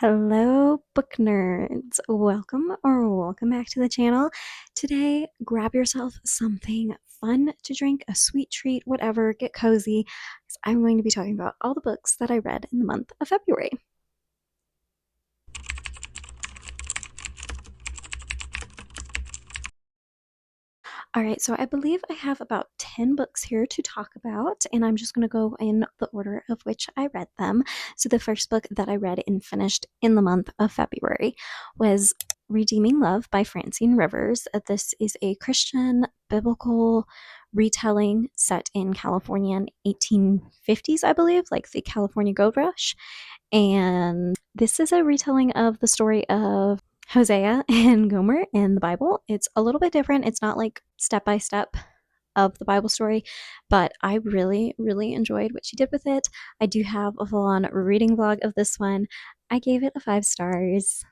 Hello, book nerds. Welcome back to the channel. Today, grab yourself something fun to drink, a sweet treat, whatever, get cozy, because I'm going to be talking about all the books that I read in the month of February. All right, so I believe I have about 10 books here to talk about, and I'm just going to go in the order of which I read them. So, the first book that I read and finished in the month of February was Redeeming Love by Francine Rivers. This is a Christian biblical retelling set in California in 1850s, I believe, like the California Gold Rush. And this is a retelling of the story of Hosea and Gomer in the Bible. It's a little bit different. It's not like step by step of the Bible story, but I really, really enjoyed what she did with it. I do have a full on reading vlog of this one. I gave it a 5 stars.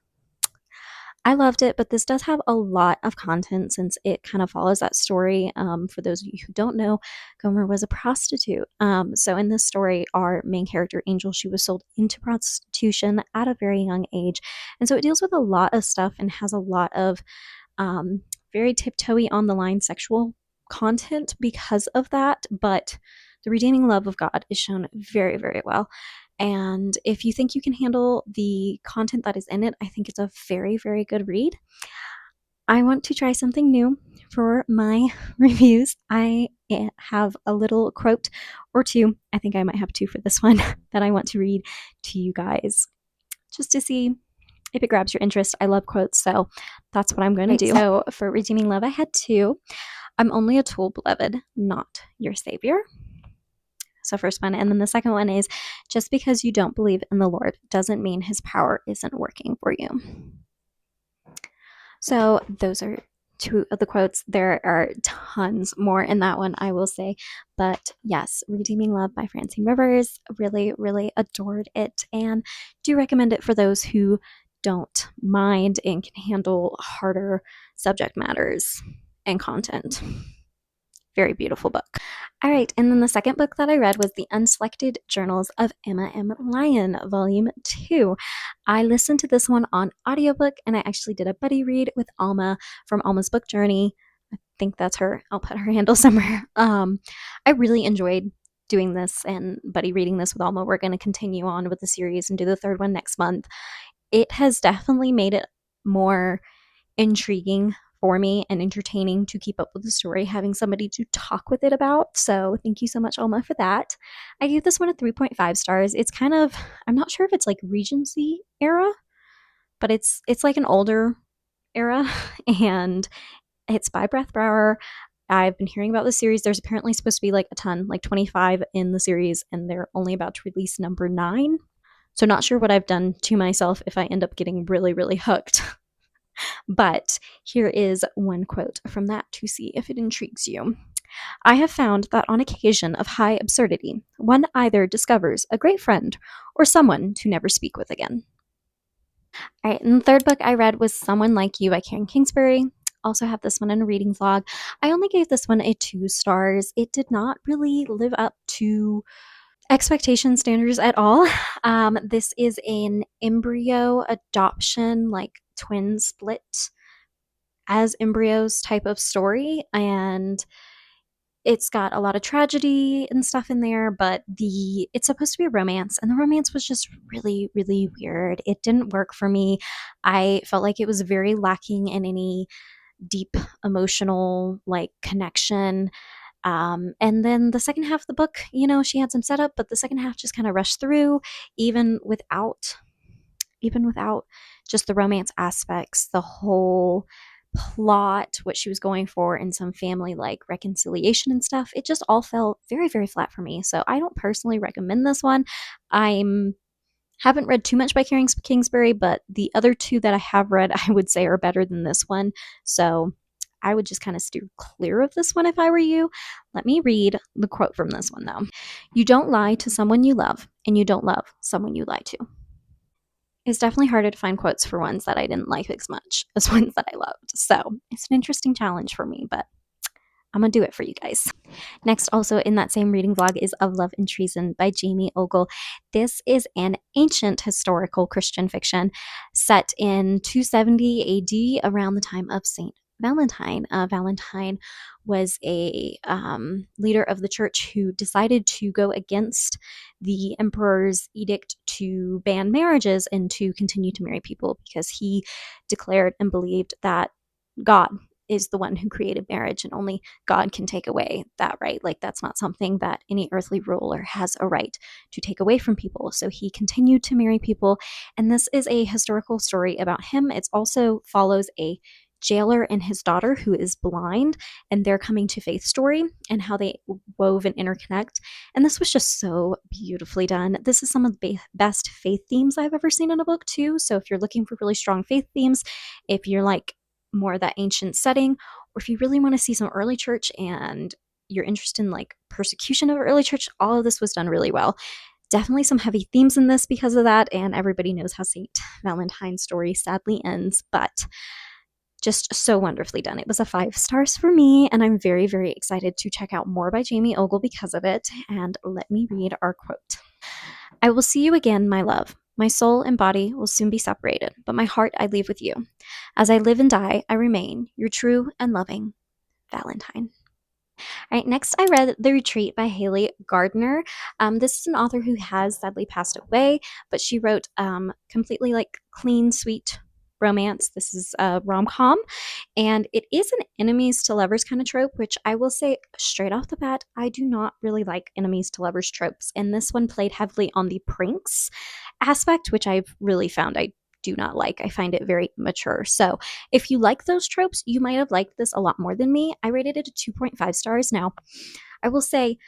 I loved it, but this does have a lot of content since it kind of follows that story. For those of you who don't know, Gomer was a prostitute. So in this story, our main character, Angel, she was sold into prostitution at a very young age. And so it deals with a lot of stuff and has a lot of very tiptoey on the line sexual content because of that. But the redeeming love of God is shown very, very well. And if you think you can handle the content that is in it, I think it's a very, very good read. I want to try something new for my reviews. I have a little quote or two. I think I might have two for this one that I want to read to you guys just to see if it grabs your interest. I love quotes, so that's what I'm going to do. So for Redeeming Love, I had two. I'm only a tool, beloved, not your savior. So first one, and then the second one is, just because you don't believe in the Lord doesn't mean his power isn't working for you. So those are two of the quotes. There are tons more in that one, I will say. But yes, Redeeming Love by Francine Rivers. Really, really adored it and do recommend it for those who don't mind and can handle harder subject matters and content. Very beautiful book. All right, and then the second book that I read was The Unselected Journals of Emma M. Lyon, Volume 2. I listened to this one on audiobook, and I actually did a buddy read with Alma from Alma's Book Journey. I think that's her. I'll put her handle somewhere. I really enjoyed doing this and buddy reading this with Alma. We're going to continue on with the series and do the third one next month. It has definitely made it more intriguing for me and entertaining to keep up with the story, having somebody to talk with it about. So thank you so much, Alma, for that. I gave this one a 3.5 stars. It's kind of, I'm not sure if it's like Regency era, but it's like an older era, and it's by Brett Brower. I've been hearing about this series. There's apparently supposed to be like a ton, like 25 in the series, and they're only about to release number 9. So not sure what I've done to myself if I end up getting really, really hooked. But here is one quote from that to see if it intrigues you. I have found that on occasion of high absurdity, one either discovers a great friend or someone to never speak with again. All right, and the third book I read was Someone Like You by Karen Kingsbury. Also have this one in a reading vlog. I only gave this one a 2 stars. It did not really live up to expectation standards at all. This is an embryo adoption, like twin split as embryos type of story, and it's got a lot of tragedy and stuff in there, but it's supposed to be a romance, and the romance was just really, really weird. It didn't work for me. I felt like it was very lacking in any deep emotional like connection. And then the second half of the book, she had some setup, but the second half just kind of rushed through, even without just the romance aspects, the whole plot, what she was going for, and some family like reconciliation and stuff. It just all fell very, very flat for me. So I don't personally recommend this one. I'm haven't read too much by Karen Kingsbury, but the other two that I have read, I would say are better than this one. So I would just kind of steer clear of this one if I were you. Let me read the quote from this one, though. You don't lie to someone you love, and you don't love someone you lie to. It's definitely harder to find quotes for ones that I didn't like as much as ones that I loved. So it's an interesting challenge for me, but I'm gonna do it for you guys. Next, also in that same reading vlog, is Of Love and Treason by Jamie Ogle. This is an ancient historical Christian fiction set in 270 AD around the time of Saint Valentine. Valentine was a leader of the church who decided to go against the emperor's edict to ban marriages and to continue to marry people because he declared and believed that God is the one who created marriage and only God can take away that right. Like, that's not something that any earthly ruler has a right to take away from people. So he continued to marry people. And this is a historical story about him. It also follows a jailer and his daughter who is blind and their coming to faith story and how they wove and interconnect. And this was just so beautifully done. This is some of the best faith themes I've ever seen in a book, too. So if you're looking for really strong faith themes, if you're like more of that ancient setting, or if you really want to see some early church and you're interested in like persecution of early church, all of this was done really well. Definitely some heavy themes in this because of that, and everybody knows how St. Valentine's story sadly ends, but just so wonderfully done. It was a 5 stars for me, and I'm very, very excited to check out more by Jamie Ogle because of it. And let me read our quote. I will see you again, my love. My soul and body will soon be separated, but my heart I leave with you. As I live and die, I remain your true and loving Valentine. All right, next I read The Retreat by Haley Gardner. This is an author who has sadly passed away, but she wrote completely like clean, sweet romance. This is a rom-com, and it is an enemies to lovers kind of trope, which I will say straight off the bat, I do not really like enemies to lovers tropes. And this one played heavily on the pranks aspect, which I've really found I do not like. I find it very mature. So if you like those tropes, you might have liked this a lot more than me. I rated it a 2.5 stars. Now, I will say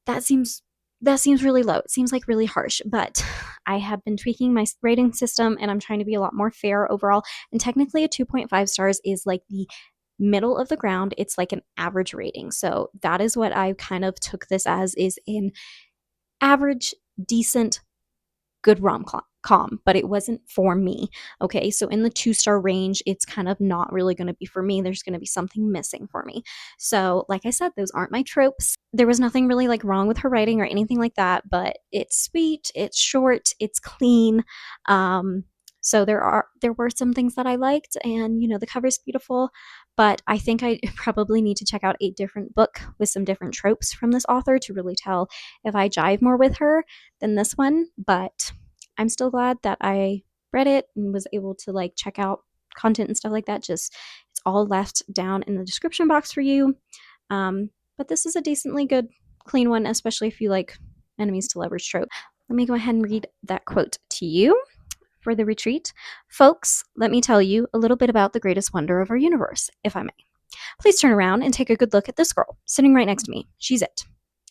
that seems really low. It seems like really harsh, but I have been tweaking my rating system and I'm trying to be a lot more fair overall. And technically a 2.5 stars is like the middle of the ground. It's like an average rating. So that is what I kind of took this as, is an average, decent, good rom-com, but it wasn't for me. Okay, so in the 2-star range, it's kind of not really going to be for me. There's going to be something missing for me. So like I said, those aren't my tropes. There was nothing really like wrong with her writing or anything like that, but it's sweet, it's short, it's clean. So there were some things that I liked, and the cover's beautiful, but I think I probably need to check out a different book with some different tropes from this author to really tell if I jive more with her than this one. But I'm still glad that I read it and was able to like check out content and stuff like that. Just it's all left down in the description box for you. But this is a decently good, clean one, especially if you like enemies to lovers trope. Let me go ahead and read that quote to you. For The Retreat, folks, let me tell you a little bit about the greatest wonder of our universe, if I may. Please turn around and take a good look at this girl sitting right next to me. She's it.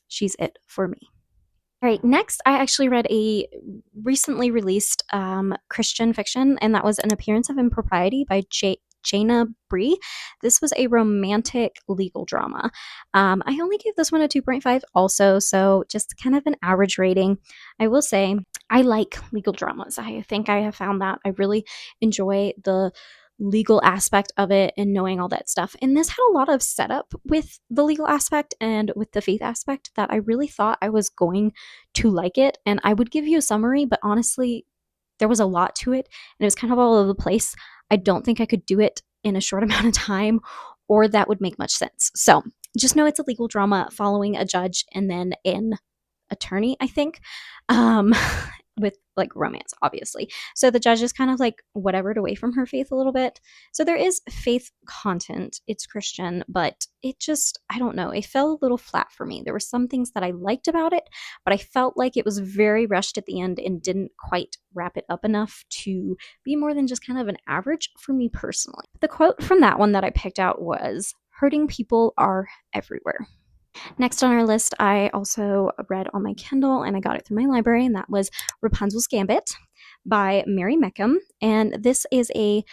She's it for me. All right, next, I actually read a recently released Christian fiction, and that was An Appearance of Impropriety by Jana Bree. This was a romantic legal drama. I only gave this one a 2.5 also, so just kind of an average rating. I will say I like legal dramas. I think I have found that I really enjoy the legal aspect of it and knowing all that stuff. And this had a lot of setup with the legal aspect and with the faith aspect that I really thought I was going to like it. And I would give you a summary, but honestly, there was a lot to it and it was kind of all over the place. I don't think I could do it in a short amount of time, or that would make much sense. So just know it's a legal drama following a judge and then an attorney, I think, with like romance, obviously. So the judge is kind of like whatevered away from her faith a little bit. So there is faith content. It's Christian, but it just, I don't know, it fell a little flat for me. There were some things that I liked about it, but I felt like it was very rushed at the end and didn't quite wrap it up enough to be more than just kind of an average for me personally. The quote from that one that I picked out was, "Hurting people are everywhere." Next on our list, I also read on my Kindle and I got it through my library, and that was Rapunzel's Gambit by Mary Meckham. And this is a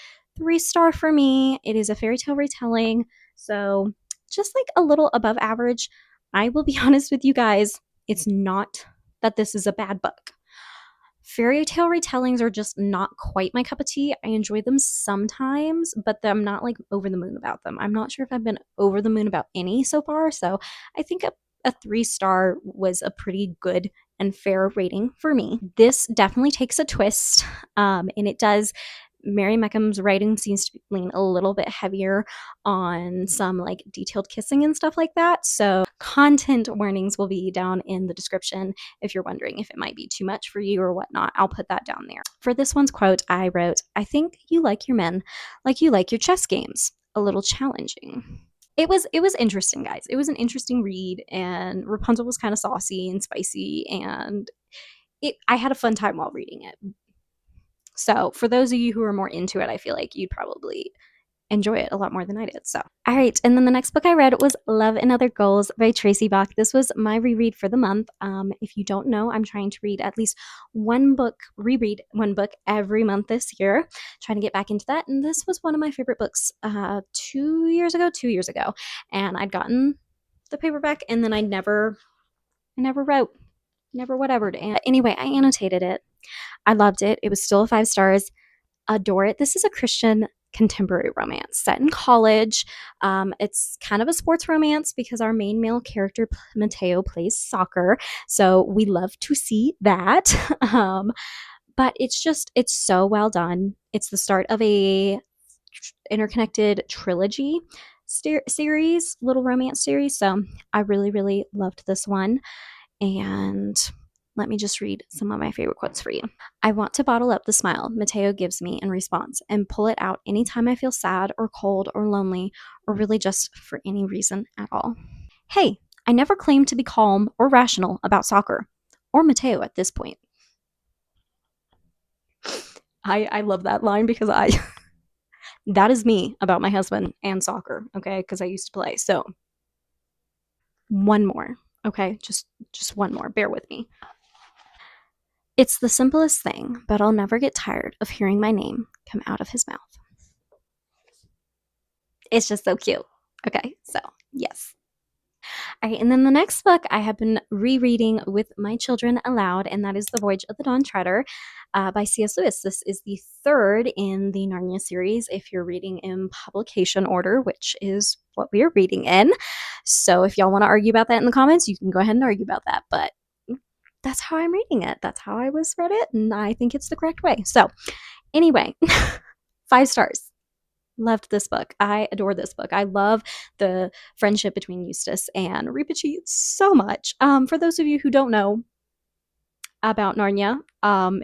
3-star for me. It is a fairy tale retelling, so just like a little above average. I will be honest with you guys, it's not that this is a bad book. Fairy tale retellings are just not quite my cup of tea. I enjoy them sometimes, but I'm not like over the moon about them. I'm not sure if I've been over the moon about any so far. So I think a 3-star was a pretty good and fair rating for me. This definitely takes a twist, and it does. Mary Meckham's writing seems to lean a little bit heavier on some like detailed kissing and stuff like that. So, content warnings will be down in the description if you're wondering if it might be too much for you or whatnot. I'll put that down there. For this one's quote, I wrote, I think you like your men like you like your chess games. A little challenging. It was interesting, guys. It was an interesting read, and Rapunzel was kind of saucy and spicy, and I had a fun time while reading it. So for those of you who are more into it, I feel like you'd probably enjoy it a lot more than I did. So, all right. And then the next book I read was Love and Other Goals by Tracy Bach. This was my reread for the month. If you don't know, I'm trying to read at least reread one book every month this year, trying to get back into that. And this was one of my favorite books 2 years ago. And I'd gotten the paperback and then I never wrote, never whatevered. And anyway, I annotated it. I loved it. It was still 5 stars. Adore it. This is a Christian contemporary romance set in college. It's kind of a sports romance because our main male character, Mateo, plays soccer. So we love to see that. But it's so well done. It's the start of a interconnected trilogy series, little romance series. So I really, really loved this one. And let me just read some of my favorite quotes for you. I want to bottle up the smile Mateo gives me in response and pull it out anytime I feel sad or cold or lonely or really just for any reason at all. Hey, I never claimed to be calm or rational about soccer or Mateo at this point. I love that line because that is me about my husband and soccer, okay? Because I used to play. So one more, okay? Just one more. Bear with me. It's the simplest thing, but I'll never get tired of hearing my name come out of his mouth. It's just so cute. Okay, so yes. All right, and then the next book I have been rereading with my children aloud, and that is The Voyage of the Dawn Treader by C.S. Lewis. This is the third in the Narnia series if you're reading in publication order, which is what we are reading in. So if y'all want to argue about that in the comments, you can go ahead and argue about that. But that's how I'm reading it. That's how I was read it, and I think it's the correct way. So anyway, 5 stars. Loved this book. I adore this book. I love the friendship between Eustace and Reepicheep so much. For those of you who don't know about Narnia,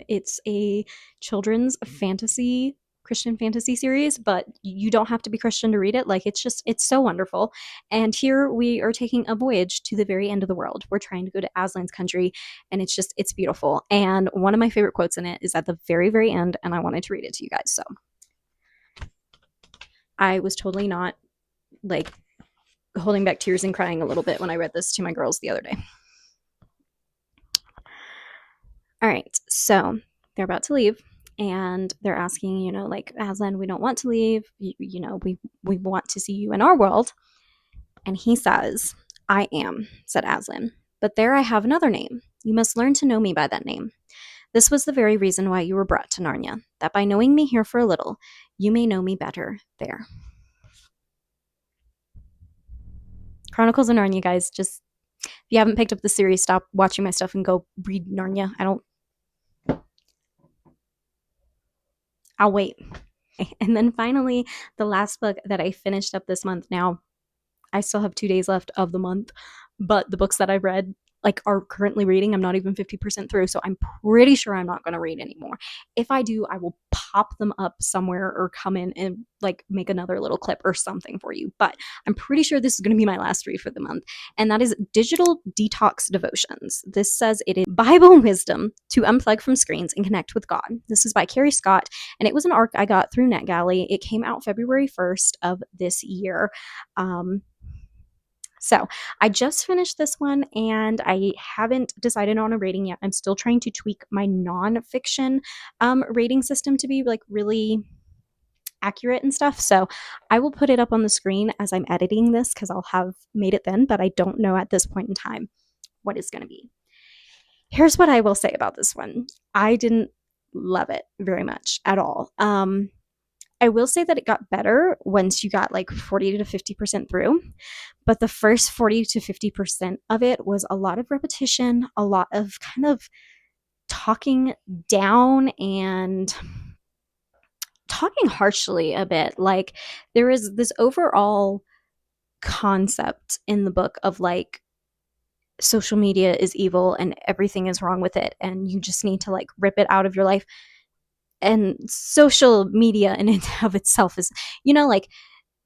it's a children's fantasy, Christian fantasy series, but you don't have to be Christian to read it. Like, it's so wonderful. And here we are taking a voyage to the very end of the world. We're trying to go to Aslan's country, and it's beautiful. And one of my favorite quotes in it is at the very, very end, and I wanted to read it to you guys. So I was totally not like holding back tears and crying a little bit when I read this to my girls the other day. All right, so they're about to leave and they're asking, like, Aslan, we don't want to leave. We want to see you in our world. And he says, I am, said Aslan, but there I have another name. You must learn to know me by that name. This was the very reason why you were brought to Narnia, that by knowing me here for a little, you may know me better there. Chronicles of Narnia, guys. Just, if you haven't picked up the series, stop watching my stuff and go read Narnia. I'll wait. And then finally, the last book that I finished up this month. Now, I still have 2 days left of the month, but the books that I've read are currently reading. I'm not even 50% through, so I'm pretty sure I'm not going to read anymore. If I do, I will pop them up somewhere or come in and make another little clip or something for you. But I'm pretty sure this is going to be my last read for the month, and that is Digital Detox Devotions. This says it is Bible wisdom to unplug from screens and connect with God. This is by Carrie Scott, and it was an ARC I got through NetGalley. It came out February 1st of this year. So I just finished this one and I haven't decided on a rating yet. I'm still trying to tweak my nonfiction rating system to be really accurate and stuff. So I will put it up on the screen as I'm editing this because I'll have made it then, but I don't know at this point in time what it's going to be. Here's what I will say about this one. I didn't love it very much at all. I will say that it got better once you got like 40 to 50% through, but the first 40 to 50% of it was a lot of repetition, a lot of kind of talking down and talking harshly a bit. Like, there is this overall concept in the book of like social media is evil and everything is wrong with it and you just need to like rip it out of your life. And social media in and of itself is, like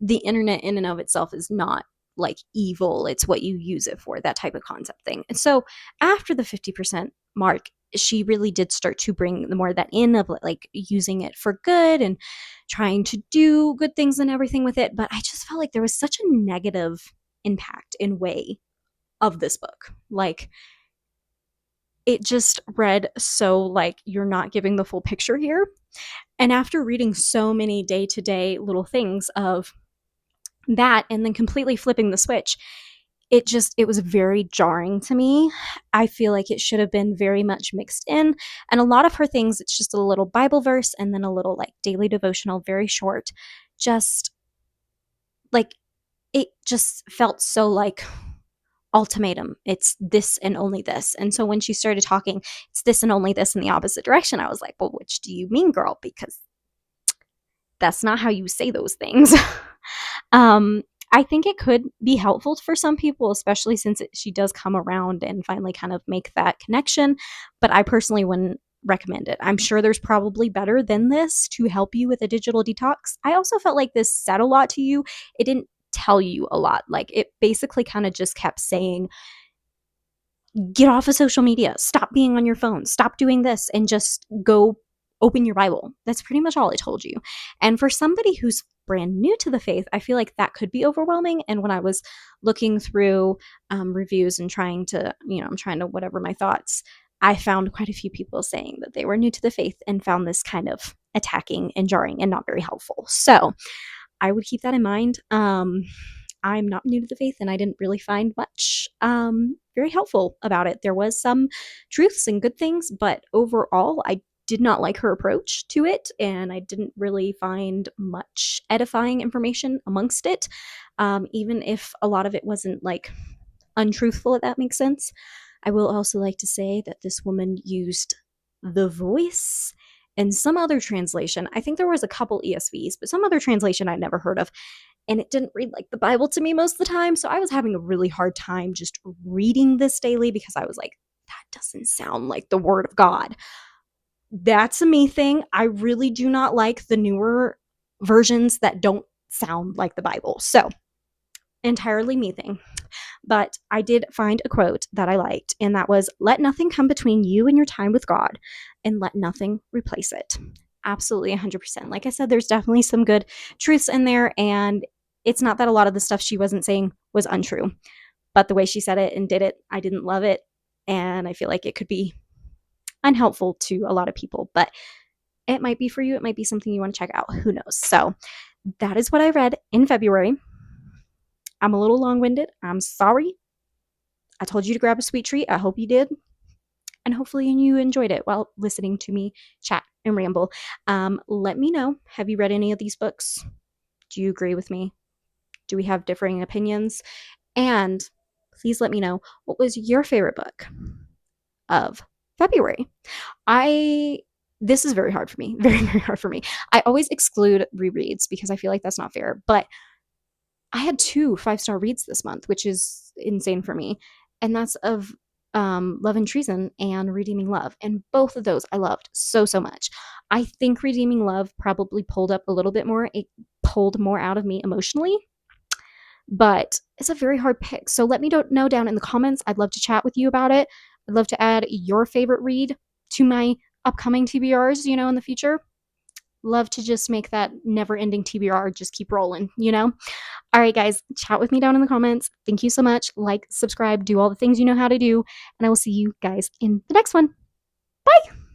the internet in and of itself is not like evil. It's what you use it for, that type of concept thing. And so after the 50% mark, she really did start to bring the more of that in of like using it for good and trying to do good things and everything with it. But I just felt like there was such a negative impact in way of this book. Like, it just read so like you're not giving the full picture here. And after reading so many day-to-day little things of that and then completely flipping the switch, it was very jarring to me. I feel like it should have been very much mixed in. And a lot of her things, it's just a little Bible verse and then a little like daily devotional, very short. Just like, it just felt so like ultimatum. It's this and only this. And so when she started talking, it's this and only this in the opposite direction, I was like, well, which do you mean, girl? Because that's not how you say those things. I think it could be helpful for some people, especially since she does come around and finally kind of make that connection. But I personally wouldn't recommend it. I'm sure there's probably better than this to help you with a digital detox. I also felt like this said a lot to you. It didn't tell you a lot. Like, it basically kind of just kept saying, get off of social media, stop being on your phone, stop doing this, and just go open your Bible. That's pretty much all it told you. And for somebody who's brand new to the faith, I feel like that could be overwhelming. And when I was looking through reviews and trying to, I'm trying to whatever my thoughts, I found quite a few people saying that they were new to the faith and found this kind of attacking and jarring and not very helpful. So I would keep that in mind. I'm not new to the faith and I didn't really find much very helpful about it. There was some truths and good things, but overall, I did not like her approach to it, and I didn't really find much edifying information amongst it, even if a lot of it wasn't like untruthful, if that makes sense. I will also like to say that this woman used the voice and some other translation. I think there was a couple ESVs, but some other translation I'd never heard of, and it didn't read like the Bible to me most of the time. So I was having a really hard time just reading this daily because I was like, that doesn't sound like the word of God. That's a me thing. I really do not like the newer versions that don't sound like the Bible. So, entirely me thing. But I did find a quote that I liked, and that was, let nothing come between you and your time with God, and let nothing replace it. Absolutely 100%. Like I said, there's definitely some good truths in there, and it's not that a lot of the stuff she wasn't saying was untrue, but the way she said it and did it, I didn't love it, and I feel like it could be unhelpful to a lot of people, but it might be for you. It might be something you want to check out. Who knows? So that is what I read in February. I'm a little long-winded. I'm sorry. I told you to grab a sweet treat. I hope you did. And hopefully you enjoyed it while listening to me chat and ramble. Let me know. Have you read any of these books? Do you agree with me? Do we have differing opinions? And please let me know, what was your favorite book of February? This is very hard for me. Very, very hard for me. I always exclude rereads because I feel like that's not fair. But I had 2 5-star reads this month, which is insane for me. And that's of Love and Treason and Redeeming Love. And both of those I loved so, so much. I think Redeeming Love probably pulled up a little bit more. It pulled more out of me emotionally. But it's a very hard pick. So let me know down in the comments. I'd love to chat with you about it. I'd love to add your favorite read to my upcoming TBRs, in the future. Love to just make that never-ending TBR just keep rolling, All right, guys, chat with me down in the comments. Thank you so much. Like, subscribe, do all the things you know how to do, and I will see you guys in the next one. Bye!